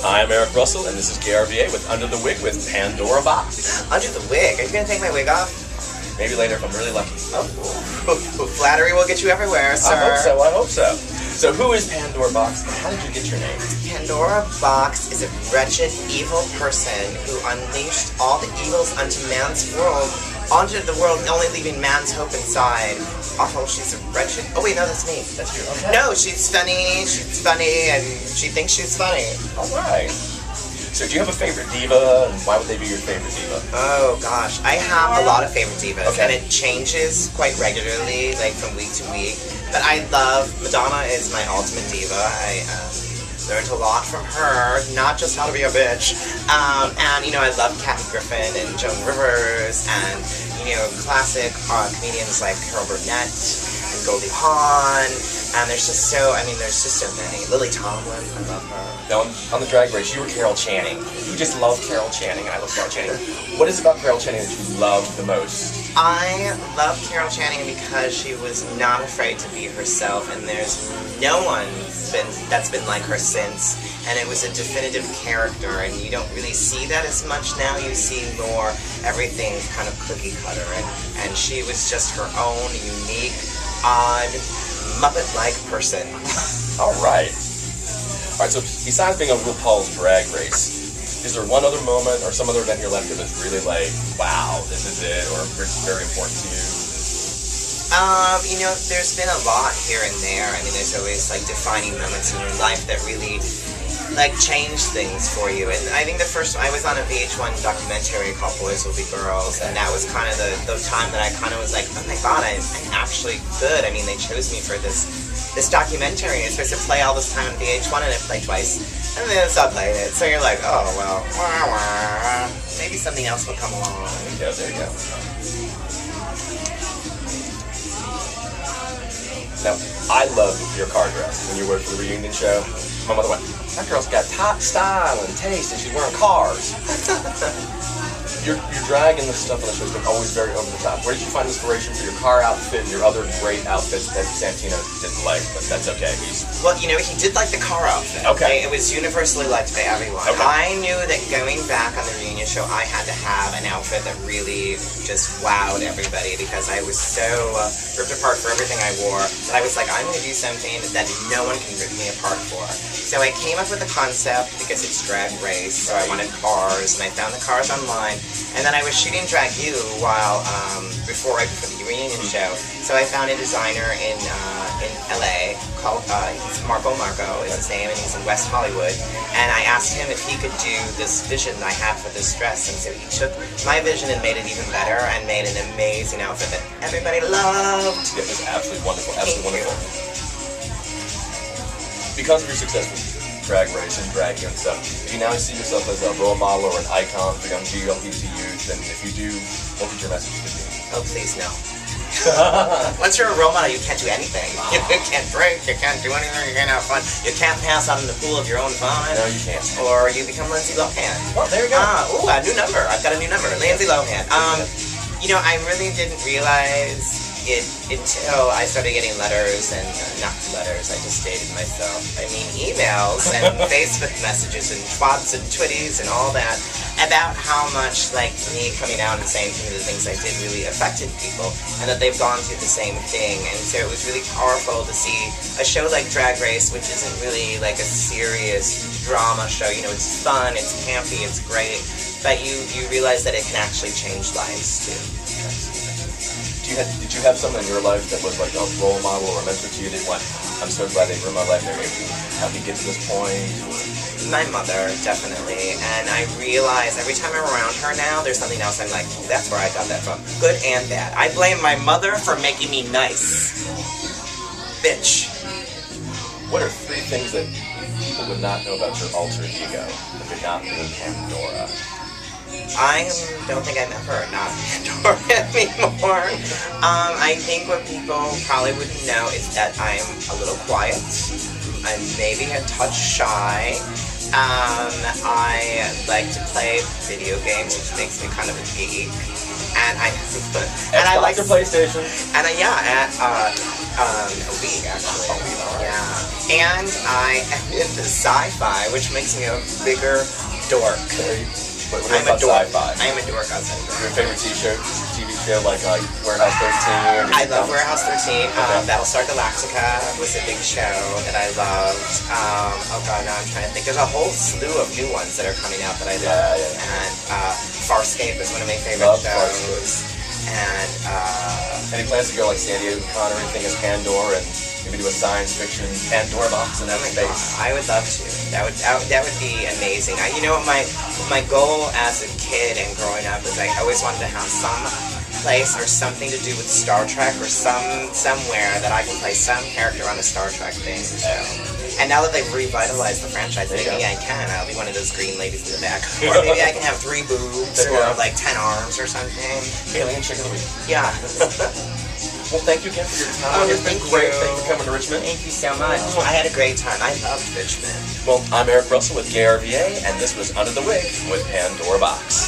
I'm Eric Russell, and this is KRVA with Under the Wig with Pandora Boxx. Under the wig? Are you going to take my wig off? Maybe later if I'm really lucky. Oh, flattery will get you everywhere, sir. I hope so. So who is Pandora Boxx, and how did you get your name? Pandora Boxx is a wretched, evil person who unleashed all the evils onto man's world, onto the world, only leaving man's hope inside. Oh, she's a wretched... Oh, wait, no, that's me. That's you, okay. No, she's funny, and she thinks she's funny. All right. So do you have a favorite diva, and why would they be your favorite diva? Oh, gosh. I have a lot of favorite divas, okay. and it changes quite regularly, like from week to week. But I love... Madonna is my ultimate diva. I learned a lot from her, not just how to be a bitch. And, you know, I love Kathy Griffin and Joan Rivers, and, you know, classic comedians like Carol Burnett and Goldie Hawn. And there's just so many. Lily Tomlin, I love her. Now, on the Drag Race, you were Carol Channing. You just love Carol Channing, and I love Carol Channing. What is it about Carol Channing that you love the most? I love Carol Channing because she was not afraid to be herself, and there's no one that's been like her since. And it was a definitive character, and you don't really see that as much now. You see more everything kind of cookie cutter, and she was just her own unique, odd, Muppet-like person. All right. So besides being on RuPaul's Drag Race, is there one other moment or some other event in your life that was really like, wow, this is it, or very important to you? You know, there's been a lot here and there. I mean, there's always like defining moments in your life that really like change things for you. And I think I was on a VH1 documentary called Boys Will Be Girls, and that was kind of the time that I kind of was like, oh my god, I'm actually good. I mean, they chose me for this documentary. It's supposed to play all this time on VH1, and it played twice, and then it stopped playing it. So you're like, oh well, maybe something else will come along. There you go. Now, I love your car dress when you were for the reunion show. My mother went, that girl's got top style and taste, and she's wearing cars. Your drag and the stuff on the show has been always very over the top. Where did you find inspiration for your car outfit and your other great outfits that Santino didn't like, but that's okay. Well, you know, he did like the car outfit. Okay. It was universally liked by everyone. Okay. I knew that going back on the reunion show, I had to have an outfit that really just wowed everybody, because I was so ripped apart for everything I wore that I was like, I'm going to do something that no one can rip me apart for. So I came up with a concept because it's Drag Race, so I wanted cars, and I found the cars online. And then I was shooting Drag U while before the reunion show. So I found a designer in LA called Marco is his name, and he's in West Hollywood. And I asked him if he could do this vision I had for this dress, and so he took my vision and made it even better, and made an amazing outfit that everybody loved. It was absolutely wonderful, absolutely wonderful. Because of your success with Drag Race and Drag You and stuff, do you now see yourself as a role model or an icon for young GLBT youth? And if you do, what would your message be? Oh, please, no. Once you're a role model, you can't do anything. You can't drink, you can't do anything, you can't have fun, you can't pass out in the pool of your own vomit. No, you can't. Or you become Lindsay Lohan. Well, there you go. Ooh, a new number. I've got a new number. Lindsay Lohan. You know, I really didn't realize it until I started getting letters, and not letters, I just dated myself. I mean, emails and Facebook messages and twats and twitties and all that about how much, like, me coming out and saying some of the things I did really affected people, and that they've gone through the same thing. And so it was really powerful to see a show like Drag Race, which isn't really like a serious drama show. You know, it's fun, it's campy, it's great, but you realize that it can actually change lives too. Did you have someone in your life that was like a role model or a mentor to you that went, I'm so glad they were in my life, they were able to help me get to this point? My mother, definitely. And I realize every time I'm around her now, there's something else I'm like, that's where I got that from. Good and bad. I blame my mother for making me nice. Bitch. What are 3 things that people would not know about your alter ego if you're not being Pandora? I don't think I'm ever not Pandora anymore. I think what people probably wouldn't know is that I'm a little quiet. I'm maybe a touch shy. I like to play video games, which makes me kind of a geek. And I like your PlayStation. And A week, actually. A week, all right. Yeah. And I am into sci-fi, which makes me a bigger dork. What I'm a about dork. sci-fi? I am a dork outside of Your favorite TV show like Warehouse 13? I love Warehouse 13. Battlestar Galactica was a big show that I loved. Oh god, now I'm trying to think. There's a whole slew of new ones that are coming out that I love. Yeah. And Farscape is one of my favorite shows. And any plans to go like San Diego Con or anything as Pandora and maybe do a science fiction Pandora Boxx in that space? I would love to. That would be amazing. You know what my goal as a kid and growing up is I always wanted to have some place or something to do with Star Trek or somewhere that I can play some character on a Star Trek thing. So. And now that they've revitalized the franchise, maybe I can. I'll be one of those green ladies in the back. Or maybe I can have 3 boobs or like 10 arms or something. Alien Chick of the Week. Yeah. Well, thank you again for your time. It's been great. Thank you for coming to Richmond. Thank you so much. I had a great time. I loved Richmond. Well, I'm Eric Russell with KRVA, and this was Under the Wig with Pandora Boxx.